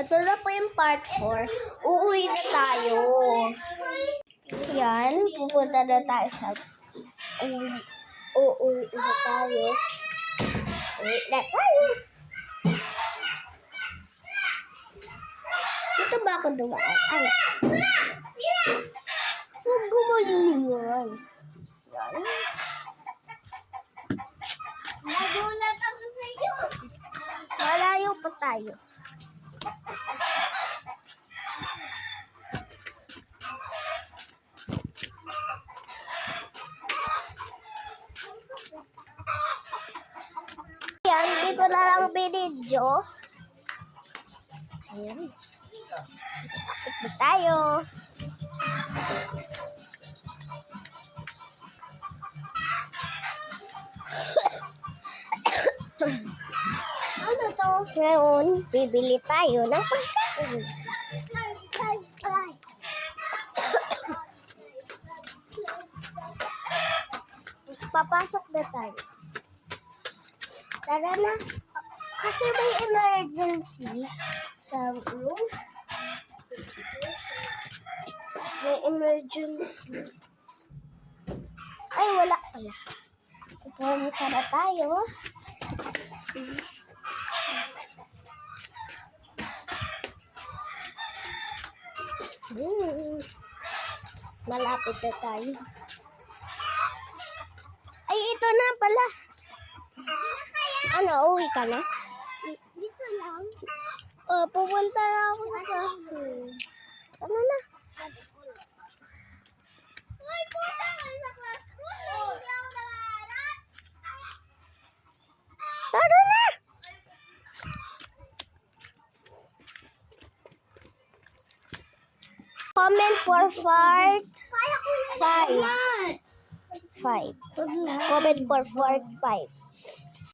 Ito na po yung part 4. Uuwi na tayo. Yan, pupunta na tayo sa uuwi na tayo. Uuwi na tayo. Dito ba ako dumaan? Ay. Huwag gumalingan. Yan. Nagulat ako sa iyo. Malayo pa tayo. Yan, dito na lang binidyo. Ayan. Ito tayo. Ano to? Ngayon, bibili tayo ng pagkain. Papasok na tayo. Tara na. Kasi may emergency sa room. May emergency. Ay, wala pala. Pupunta na tayo. Malapit na tayo. Ay, ito na pala. Ano, uwi ka na? Dito lang. Pupunta na ako sa ano na? Uy, punta ka sa classroom. Hindi ako nakaharap. Tara na! Comment for part 5. Comment for part 5.